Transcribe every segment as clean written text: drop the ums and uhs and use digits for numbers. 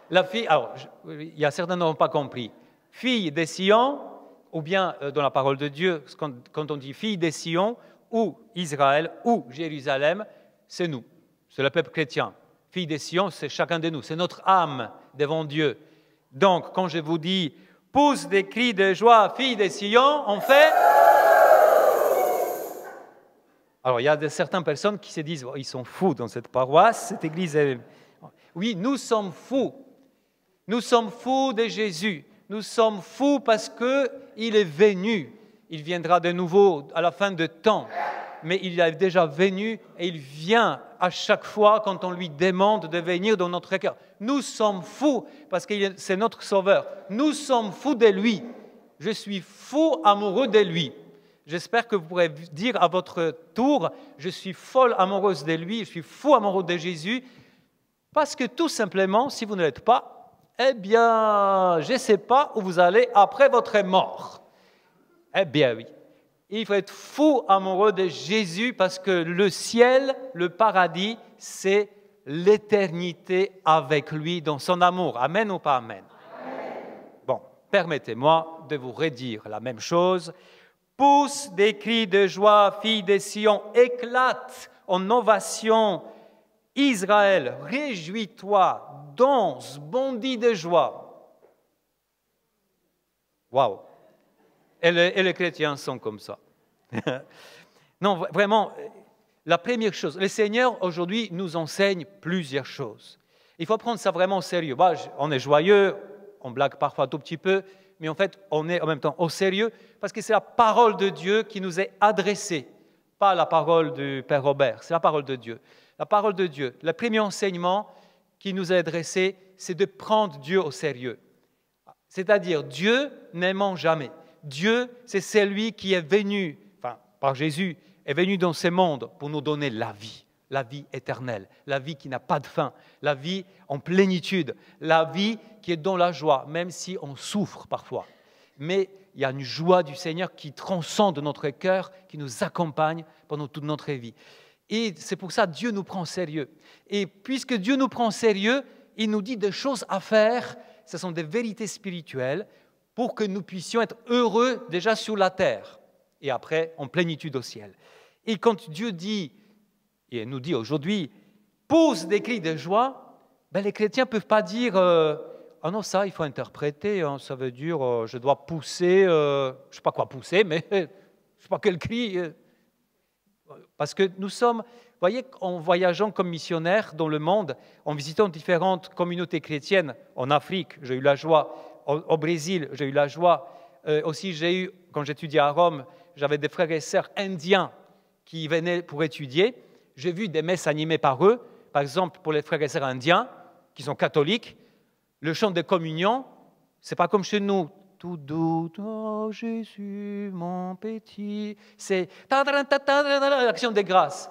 La fille, alors, il y a certains qui n'ont pas compris. Fille des Sion, ou bien dans la parole de Dieu, quand on dit fille des Sion, ou Israël, ou Jérusalem, c'est nous, c'est le peuple chrétien. Fille des Sion, c'est chacun de nous, c'est notre âme devant Dieu. Donc, quand je vous dis pousse des cris de joie, fille des Sion, on fait. Alors, il y a certaines personnes qui se disent ils sont fous dans cette paroisse, cette église est. Oui, nous sommes fous. Nous sommes fous de Jésus. Nous sommes fous parce qu'il est venu. Il viendra de nouveau à la fin de temps. Mais il est déjà venu et il vient à chaque fois quand on lui demande de venir dans notre cœur. Nous sommes fous parce que c'est notre Sauveur. Nous sommes fous de lui. Je suis fou amoureux de lui. J'espère que vous pourrez dire à votre tour, je suis folle amoureuse de lui, je suis fou amoureux de Jésus. Parce que tout simplement, si vous ne l'êtes pas, eh bien, je ne sais pas où vous allez après votre mort. Eh bien oui, il faut être fou amoureux de Jésus parce que le ciel, le paradis, c'est l'éternité avec lui dans son amour. Amen ou pas amen? Bon, permettez-moi de vous redire la même chose. Pousse des cris de joie, fille des Sion, éclate en ovation. Israël, réjouis-toi, danse, bondis de joie. Waouh! Et les chrétiens sont comme ça. Non, vraiment, la première chose, le Seigneur aujourd'hui nous enseigne plusieurs choses. Il faut prendre ça vraiment au sérieux. On est joyeux, on blague parfois un tout petit peu, mais en fait, on est en même temps au sérieux parce que c'est la parole de Dieu qui nous est adressée, pas la parole du Père Robert, c'est la parole de Dieu. La parole de Dieu, le premier enseignement qui nous est adressé, c'est de prendre Dieu au sérieux. C'est-à-dire, Dieu ne ment jamais. Dieu, c'est celui qui est venu, par Jésus, est venu dans ce monde pour nous donner la vie éternelle, la vie qui n'a pas de fin, la vie en plénitude, la vie qui est dans la joie, même si on souffre parfois. Mais il y a une joie du Seigneur qui transcende notre cœur, qui nous accompagne pendant toute notre vie. Et c'est pour ça que Dieu nous prend au sérieux. Et puisque Dieu nous prend au sérieux, il nous dit des choses à faire, ce sont des vérités spirituelles, pour que nous puissions être heureux déjà sur la terre, et après en plénitude au ciel. Et quand Dieu dit, et nous dit aujourd'hui, pousse des cris de joie, les chrétiens ne peuvent pas dire, ah non, ça il faut interpréter, hein, ça veut dire, je dois pousser, je ne sais pas quoi pousser, mais je ne sais pas quel cri. Parce que nous sommes, vous voyez, en voyageant comme missionnaire dans le monde, en visitant différentes communautés chrétiennes, en Afrique, j'ai eu la joie, au Brésil, j'ai eu la joie, aussi j'ai eu, quand j'étudiais à Rome, j'avais des frères et sœurs indiens qui venaient pour étudier, j'ai vu des messes animées par eux, par exemple pour les frères et sœurs indiens, qui sont catholiques, le chant de communion, c'est pas comme chez nous, tout doux, oh Jésus, mon petit. C'est l'action des grâces.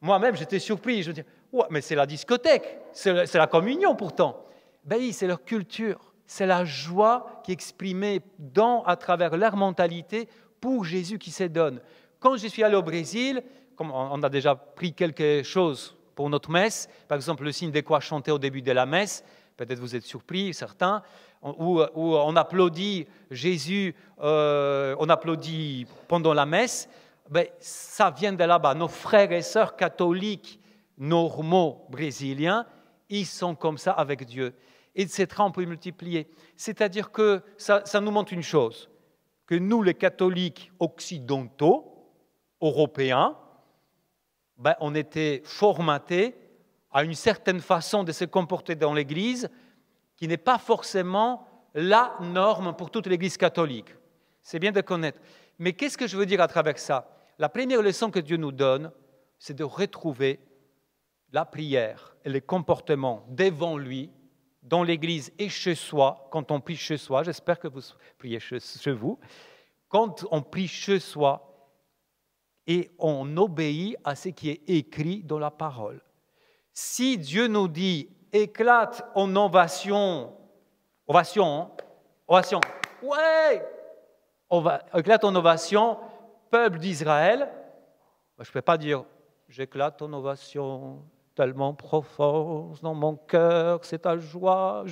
Moi-même, j'étais surpris. Je me dis, ouais, mais c'est la discothèque, c'est la communion pourtant. Ben oui, c'est leur culture, c'est la joie qui est exprimée à travers leur mentalité pour Jésus qui se donne. Quand je suis allé au Brésil, comme on a déjà pris quelque chose pour notre messe, par exemple le signe de croix chanté au début de la messe, peut-être vous êtes surpris, certains, où on applaudit Jésus, on applaudit pendant la messe, ça vient de là-bas. Nos frères et sœurs catholiques normaux brésiliens, ils sont comme ça avec Dieu. Et cette on peut multiplier. C'est-à-dire que ça nous montre une chose, que nous, les catholiques occidentaux, européens, on était formatés à une certaine façon de se comporter dans l'Église qui n'est pas forcément la norme pour toute l'Église catholique. C'est bien de connaître. Mais qu'est-ce que je veux dire à travers ça? La première leçon que Dieu nous donne, c'est de retrouver la prière et les comportements devant lui, dans l'Église et chez soi, quand on prie chez soi. J'espère que vous priez chez vous. Quand on prie chez soi et on obéit à ce qui est écrit dans la parole. Si Dieu nous dit « éclate en ovation », ouais, éclate en ovation, peuple d'Israël, je ne peux pas dire « j'éclate en ovation, tellement profond dans mon cœur, c'est ta joie,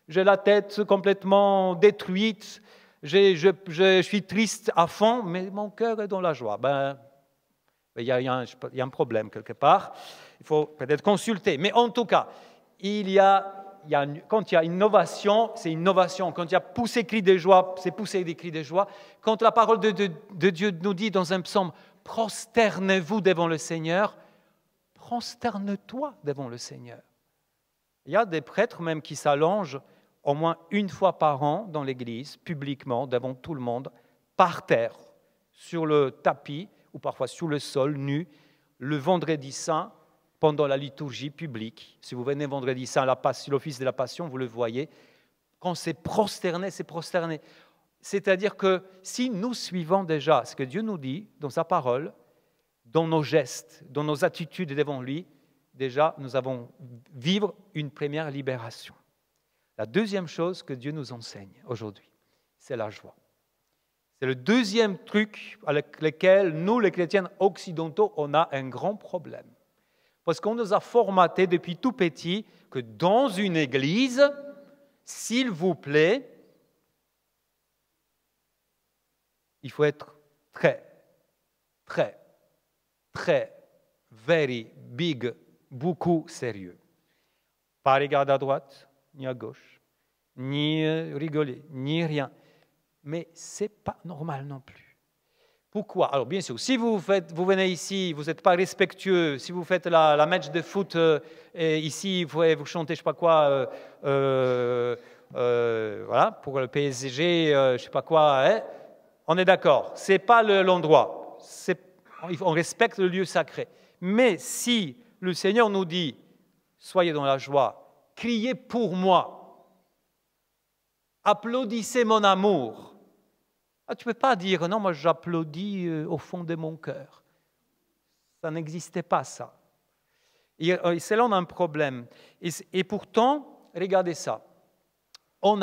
j'ai la tête complètement détruite, je suis triste à fond, mais mon cœur est dans la joie. Il y a un problème quelque part, il faut peut-être consulter. Mais en tout cas, quand il y a innovation, c'est innovation. Quand il y a poussé cri de joie, c'est poussé des cris de joie. Quand la parole de Dieu nous dit dans un psaume, prosternez-vous devant le Seigneur, prosterne-toi devant le Seigneur. Il y a des prêtres même qui s'allongent au moins une fois par an dans l'église, publiquement, devant tout le monde, par terre, sur le tapis ou parfois sur le sol, nu, le vendredi saint, pendant la liturgie publique. Si vous venez vendredi saint à l'office de la Passion, vous le voyez. Quand c'est prosterné, c'est prosterné. C'est-à-dire que si nous suivons déjà ce que Dieu nous dit dans sa parole, dans nos gestes, dans nos attitudes devant lui, déjà nous allons vivre une première libération. La deuxième chose que Dieu nous enseigne aujourd'hui, c'est la joie. C'est le deuxième truc avec lequel nous, les chrétiens occidentaux, on a un grand problème. Parce qu'on nous a formaté depuis tout petit que dans une église, s'il vous plaît, il faut être très, very big, beaucoup sérieux. Pas regarder à droite, ni à gauche, ni rigoler, ni rien. Mais ce n'est pas normal non plus. Pourquoi? Alors bien sûr, si vous venez ici, vous n'êtes pas respectueux, si vous faites la match de foot et ici, vous chantez je ne sais pas quoi, voilà, pour le PSG, je ne sais pas quoi, on est d'accord, ce n'est pas l'endroit, on respecte le lieu sacré. Mais si le Seigneur nous dit, soyez dans la joie, criez pour moi, applaudissez mon amour, tu ne peux pas dire, non, moi j'applaudis au fond de mon cœur. Ça n'existait pas, ça. Et c'est là on a un problème. Et pourtant, regardez ça. On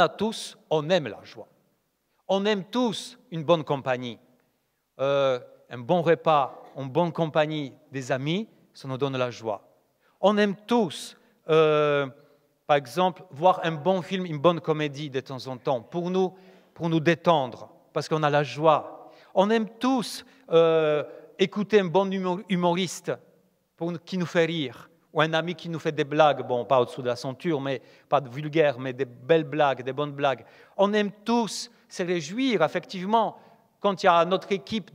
aime la joie. On aime tous une bonne compagnie. Un bon repas, une bonne compagnie des amis, ça nous donne la joie. On aime tous, par exemple, voir un bon film, une bonne comédie de temps en temps, pour nous détendre. Parce qu'on a la joie. On aime tous écouter un bon humoriste qui nous fait rire, ou un ami qui nous fait des blagues, bon, pas au-dessous de la ceinture, mais pas de vulgaire, mais des belles blagues, des bonnes blagues. On aime tous se réjouir, effectivement, quand il y a notre équipe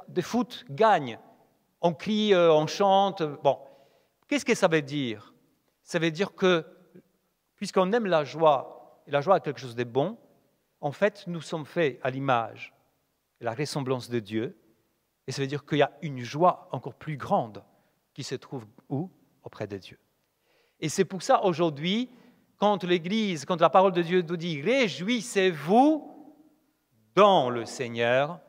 de foot gagne. On crie, on chante. Bon, qu'est-ce que ça veut dire? Ça veut dire que, puisqu'on aime la joie, et la joie est quelque chose de bon, en fait, nous sommes faits à l'image et la ressemblance de Dieu. Et ça veut dire qu'il y a une joie encore plus grande qui se trouve où? Auprès de Dieu. Et c'est pour ça, aujourd'hui, quand l'Église, quand la parole de Dieu nous dit « Réjouissez-vous dans le Seigneur »,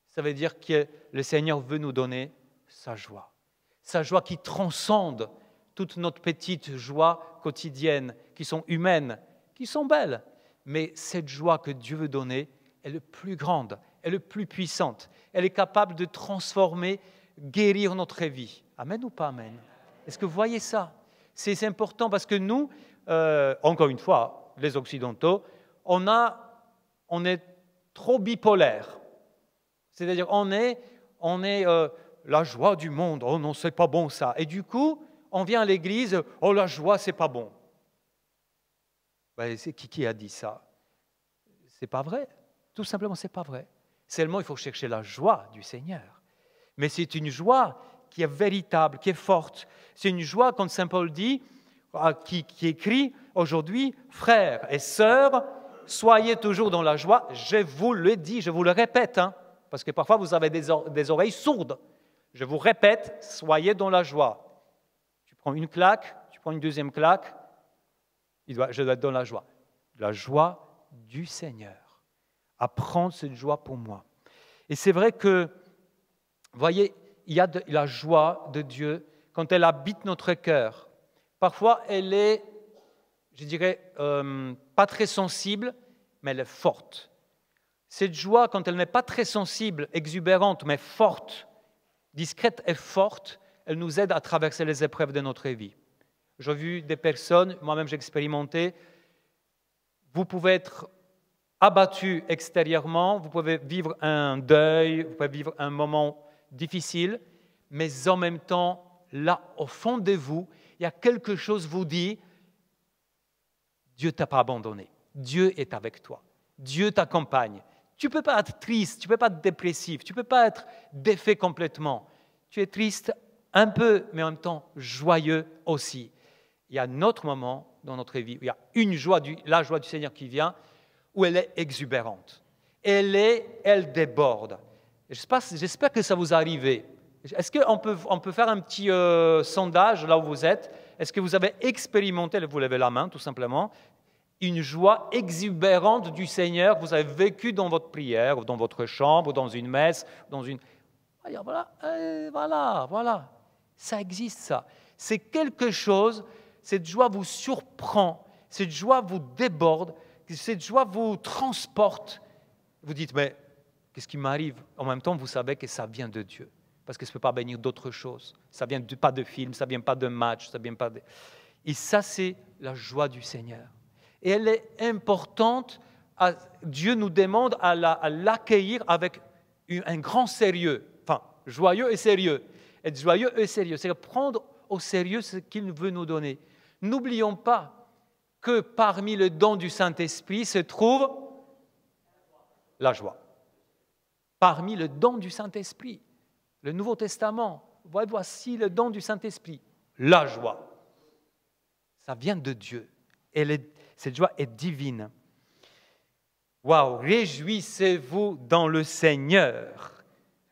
ça veut dire que le Seigneur veut nous donner sa joie. Sa joie qui transcende toutes nos petites joies quotidiennes, qui sont humaines, qui sont belles. Mais cette joie que Dieu veut donner est la plus grande, est la plus puissante. Elle est capable de transformer, guérir notre vie. Amen ou pas amen? Est-ce que vous voyez ça? C'est important parce que nous, encore une fois, les Occidentaux, on est trop bipolaires. C'est-à-dire, on est la joie du monde. Oh non, c'est pas bon ça. Et du coup, on vient à l'église, oh la joie, c'est pas bon. C'est qui a dit ça? C'est pas vrai. Tout simplement, c'est pas vrai. Seulement, il faut chercher la joie du Seigneur. Mais c'est une joie qui est véritable, qui est forte. C'est une joie, comme Saint Paul dit, qui écrit aujourd'hui, frères et sœurs, soyez toujours dans la joie. Je vous le dis, je vous le répète, parce que parfois vous avez des oreilles sourdes. Je vous répète, soyez dans la joie. Tu prends une claque, tu prends une deuxième claque, je dois être dans la joie. La joie du Seigneur. Apprendre cette joie pour moi. Et c'est vrai que, vous voyez, il y a la joie de Dieu quand elle habite notre cœur. Parfois, elle est, je dirais, pas très sensible, mais elle est forte. Cette joie, quand elle n'est pas très sensible, exubérante, mais forte, discrète et forte, elle nous aide à traverser les épreuves de notre vie. J'ai vu des personnes, moi-même j'ai expérimenté, vous pouvez être abattu extérieurement, vous pouvez vivre un deuil, vous pouvez vivre un moment difficile, mais en même temps, là, au fond de vous, il y a quelque chose qui vous dit, Dieu ne t'a pas abandonné, Dieu est avec toi, Dieu t'accompagne. Tu ne peux pas être triste, tu ne peux pas être dépressif, tu ne peux pas être défait complètement. Tu es triste un peu, mais en même temps joyeux aussi. Il y a un autre moment dans notre vie où il y a la joie du Seigneur qui vient, où elle est exubérante. Elle déborde. J'espère que ça vous arrive. Est-ce qu'on peut faire un petit sondage là où vous êtes? Est-ce que vous avez expérimenté, vous levez la main tout simplement, une joie exubérante du Seigneur que vous avez vécue dans votre prière, ou dans votre chambre, ou dans une messe, dans une... Voilà, ça existe ça. C'est quelque chose, cette joie vous surprend, cette joie vous déborde, cette joie vous transporte. Vous dites, mais qu'est-ce qui m'arrive? En même temps, vous savez que ça vient de Dieu, parce que ça ne peut pas venir d'autre chose. Ça ne vient pas de film, ça ne vient pas de match, ça vient pas de... Et ça, c'est la joie du Seigneur. Et elle est importante, Dieu nous demande à l'accueillir avec un grand sérieux, enfin, joyeux et sérieux. Être joyeux et sérieux, c'est prendre au sérieux ce qu'il veut nous donner. N'oublions pas que parmi les dons du Saint-Esprit se trouve la joie. Parmi les dons du Saint-Esprit, le Nouveau Testament, voici le don du Saint-Esprit, la joie. Ça vient de Dieu. Cette joie est divine. Waouh, réjouissez-vous dans le Seigneur.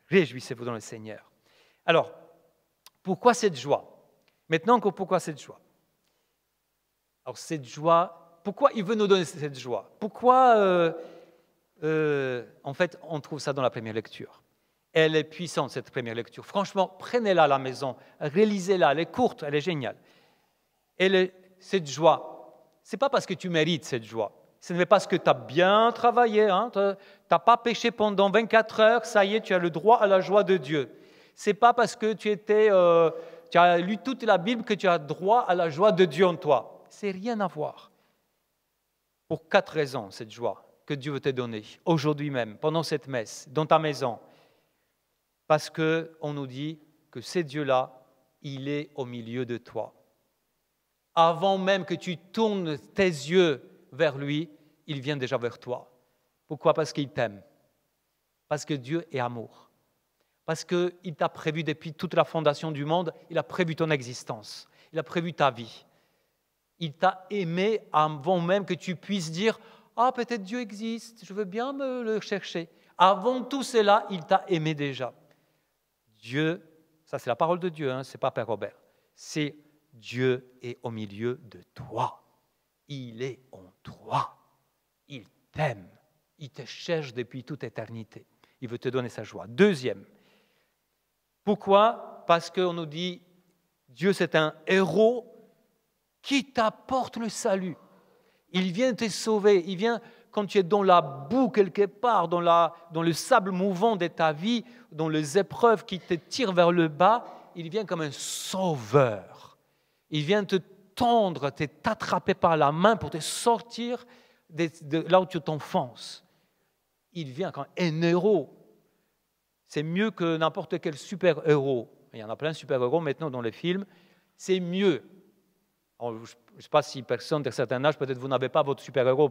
Réjouissez-vous dans le Seigneur. Alors, pourquoi cette joie? Maintenant, pourquoi cette joie? Alors, cette joie, pourquoi il veut nous donner cette joie? Pourquoi, en fait, on trouve ça dans la première lecture? Elle est puissante, cette première lecture. Franchement, prenez-la à la maison, relisez-la, elle est courte, elle est géniale. Cette joie, ce n'est pas parce que tu mérites cette joie. Ce n'est pas parce que tu as bien travaillé, hein, tu n'as pas péché pendant 24 heures, ça y est, tu as le droit à la joie de Dieu. Ce n'est pas parce que tu as lu toute la Bible que tu as droit à la joie de Dieu en toi. C'est rien à voir. Pour 4 raisons, cette joie que Dieu veut te donner, aujourd'hui même, pendant cette messe, dans ta maison. Parce qu'on nous dit que ce Dieu-là, il est au milieu de toi. Avant même que tu tournes tes yeux vers lui, il vient déjà vers toi. Pourquoi? Parce qu'il t'aime. Parce que Dieu est amour. Parce qu'il t'a prévu depuis toute la fondation du monde, il a prévu ton existence, il a prévu ta vie. Il t'a aimé avant même que tu puisses dire « Ah, peut-être Dieu existe, je veux bien me le chercher. » Avant tout cela, il t'a aimé déjà. Dieu, ça c'est la parole de Dieu, ce n'est pas Père Robert, c'est Dieu est au milieu de toi. Il est en toi. Il t'aime. Il te cherche depuis toute éternité. Il veut te donner sa joie. Deuxième. Pourquoi? Parce qu'on nous dit, Dieu c'est un héros qui t'apporte le salut. Il vient te sauver. Il vient quand tu es dans la boue quelque part, dans le sable mouvant de ta vie, dans les épreuves qui te tirent vers le bas. Il vient comme un sauveur. Il vient te tendre, t'attraper par la main pour te sortir de là où tu t'enfonces. Il vient comme un héros. C'est mieux que n'importe quel super-héros. Il y en a plein de super-héros maintenant dans les films. C'est mieux. Alors, je ne sais pas si personne d'un certain âge, peut-être vous n'avez pas votre super-héros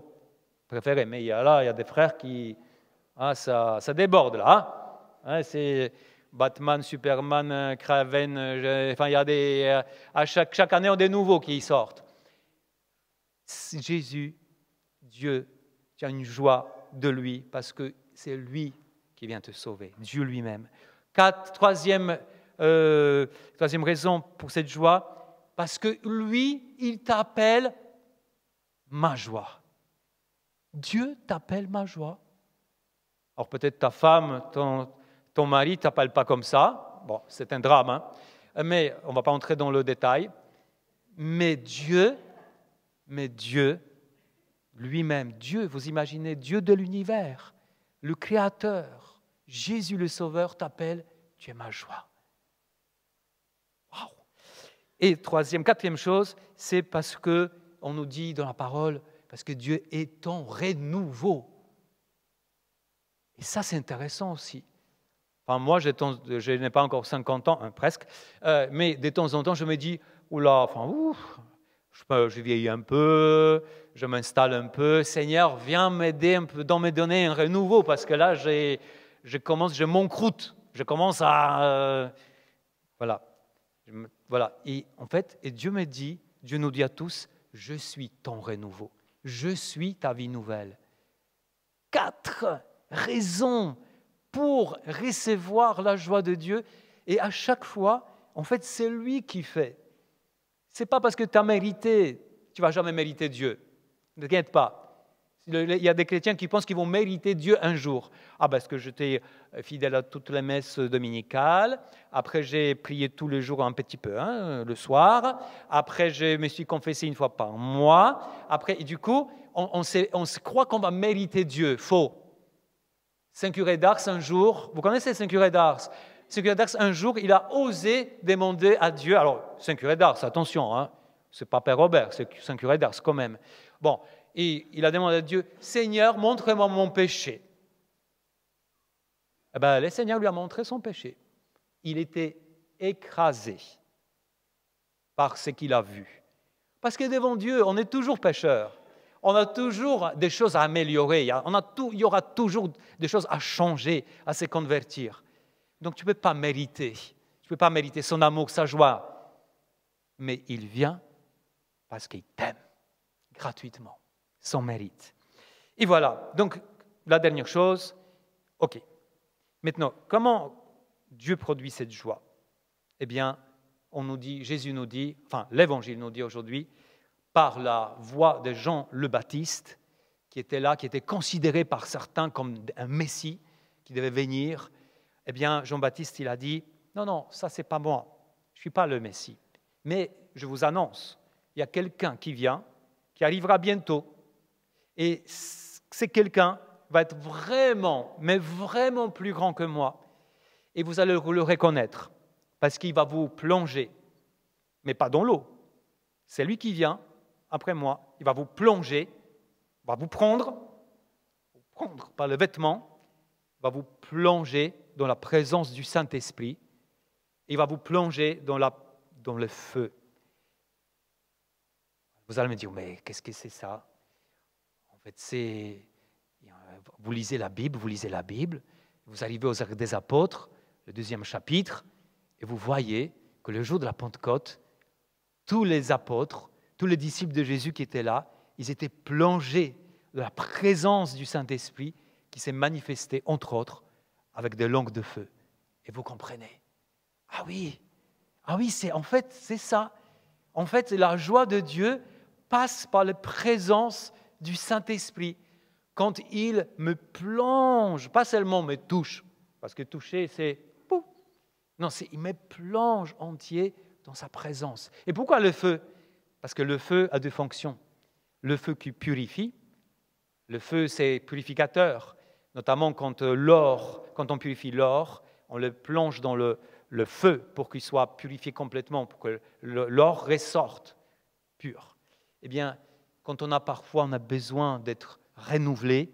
préféré, mais il y a des frères qui... ça déborde là. C'est... Batman, Superman, Kraven, enfin, il y a à chaque année, on a des nouveaux qui sortent. Jésus, Dieu, tu as une joie de lui parce que c'est lui qui vient te sauver, Dieu lui-même. Troisième raison pour cette joie, parce que lui, il t'appelle ma joie. Dieu t'appelle ma joie. Alors peut-être ta femme, ton mari ne t'appelle pas comme ça. Bon, c'est un drame, mais on ne va pas entrer dans le détail. Mais Dieu lui-même, Dieu, vous imaginez, Dieu de l'univers, le Créateur, Jésus le Sauveur t'appelle, tu es ma joie. Et quatrième chose, c'est parce qu'on nous dit dans la parole, parce que Dieu est ton renouveau. Et ça, c'est intéressant aussi. Enfin, moi, je n'ai pas encore 50 ans, presque, mais de temps en temps, je me dis, oula, je vieillis un peu, je m'installe un peu. Seigneur, viens m'aider un peu, me donner un renouveau, parce que là, je m'encroute, je commence à... Voilà. Et en fait, Dieu nous dit à tous, je suis ton renouveau, je suis ta vie nouvelle. 4 raisons pour recevoir la joie de Dieu. Et à chaque fois, en fait, c'est lui qui fait. Ce n'est pas parce que tu as mérité, tu ne vas jamais mériter Dieu. Ne t'inquiète pas. Il y a des chrétiens qui pensent qu'ils vont mériter Dieu un jour. Ah, parce que j'étais fidèle à toutes les messes dominicales. Après, j'ai prié tous les jours un petit peu, le soir. Après, je me suis confessé une fois par mois. Après, et du coup, on se croit qu'on va mériter Dieu. Faux. Saint Curé d'Ars, un jour, vous connaissez Saint Curé d'Ars? Saint Curé d'Ars, un jour, il a osé demander à Dieu. Alors, Saint Curé d'Ars, attention, c'est pas Père Robert, c'est Saint Curé d'Ars quand même. Bon. Et il a demandé à Dieu, Seigneur, montre-moi mon péché. Eh bien, le Seigneur lui a montré son péché. Il était écrasé par ce qu'il a vu. Parce que devant Dieu, on est toujours pécheur. On a toujours des choses à améliorer. Il y aura toujours des choses à changer, à se convertir. Donc, tu ne peux pas mériter. Tu ne peux pas mériter son amour, sa joie. Mais il vient parce qu'il t'aime gratuitement. Son mérite. Et voilà, donc la dernière chose, ok. Maintenant, comment Dieu produit cette joie? Eh bien, Jésus nous dit, l'Évangile nous dit aujourd'hui, par la voix de Jean le Baptiste, qui était là, qui était considéré par certains comme un Messie qui devait venir, eh bien, Jean-Baptiste, il a dit, non, ça c'est pas moi, je ne suis pas le Messie, mais je vous annonce, il y a quelqu'un qui vient, qui arrivera bientôt, et c'est quelqu'un va être vraiment, mais vraiment plus grand que moi. Et vous allez le reconnaître, parce qu'il va vous plonger, mais pas dans l'eau. C'est lui qui vient, après moi, il va vous plonger, va vous prendre par le vêtement, va vous plonger dans la présence du Saint-Esprit, il va vous plonger dans le feu. Vous allez me dire, mais qu'est-ce que c'est ça? En fait, vous lisez la Bible, vous arrivez aux Actes des Apôtres, le 2e chapitre, et vous voyez que le jour de la Pentecôte, tous les apôtres, tous les disciples de Jésus qui étaient là, ils étaient plongés dans la présence du Saint-Esprit qui s'est manifesté, entre autres, avec des langues de feu. Et vous comprenez? Ah oui, c'est ça. En fait, la joie de Dieu passe par la présence du Saint-Esprit. Quand il me plonge, pas seulement me touche, parce que toucher, c'est pouf. Non, il me plonge entier dans sa présence. Et pourquoi le feu? Parce que le feu a 2 fonctions. Le feu qui purifie, le feu c'est purificateur, notamment quand on purifie l'or, on le plonge dans le feu pour qu'il soit purifié complètement, pour que l'or ressorte pur. Eh bien, quand on a besoin d'être renouvelé,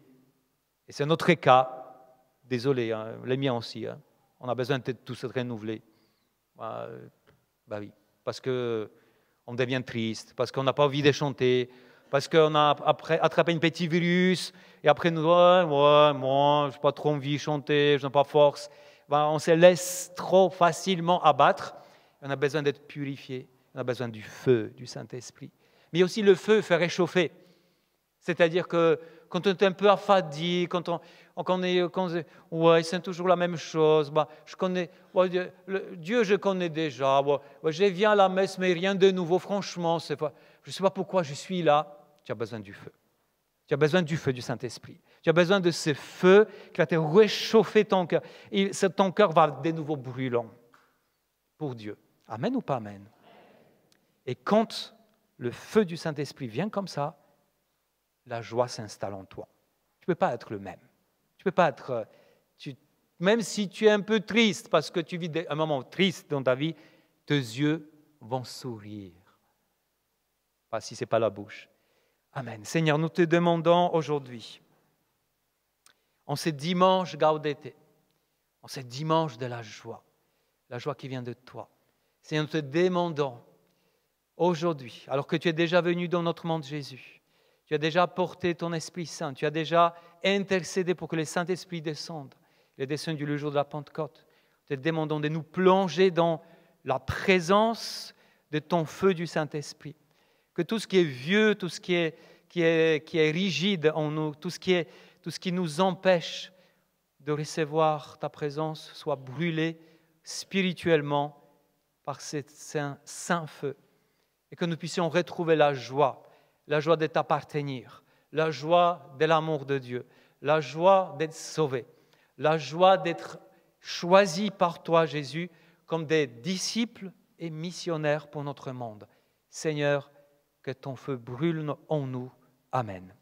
et c'est notre cas, désolé, les miens aussi, on a besoin d'être tous renouvelés. Oui, parce qu'on devient triste, parce qu'on n'a pas envie de chanter, parce qu'on a attrapé un petit virus, et après nous, moi, je n'ai pas trop envie de chanter, je n'ai pas force. On se laisse trop facilement abattre. On a besoin d'être purifié, on a besoin du feu du Saint-Esprit. Mais aussi le feu fait réchauffer. C'est-à-dire que quand on est un peu affadi, c'est toujours la même chose. Je connais, Dieu, je connais déjà. Je viens à la messe, mais rien de nouveau. Franchement, je ne sais pas pourquoi je suis là. Tu as besoin du feu. Tu as besoin du feu du Saint-Esprit. Tu as besoin de ce feu qui va te réchauffer ton cœur. Et ton cœur va de nouveau brûlant pour Dieu. Amen ou pas amen? Et quand le feu du Saint-Esprit vient comme ça, la joie s'installe en toi. Tu ne peux pas être le même. Tu peux pas être... même si tu es un peu triste, parce que tu vis un moment triste dans ta vie, tes yeux vont sourire. Pas si ce n'est pas la bouche. Amen. Seigneur, nous te demandons aujourd'hui, en ce dimanche Gaudete, en ce dimanche de la joie qui vient de toi. Seigneur, nous te demandons aujourd'hui, alors que tu es déjà venu dans notre monde Jésus, tu as déjà apporté ton Esprit Saint, tu as déjà intercédé pour que le Saint-Esprit descende. Il est descendu le jour de la Pentecôte. Nous te demandons de nous plonger dans la présence de ton feu du Saint-Esprit. Que tout ce qui est vieux, tout ce qui est rigide en nous, tout ce qui nous empêche de recevoir ta présence soit brûlé spirituellement par ce saint feu. Et que nous puissions retrouver la joie de t'appartenir, la joie de l'amour de Dieu, la joie d'être sauvé, la joie d'être choisi par toi, Jésus, comme des disciples et missionnaires pour notre monde. Seigneur, que ton feu brûle en nous. Amen.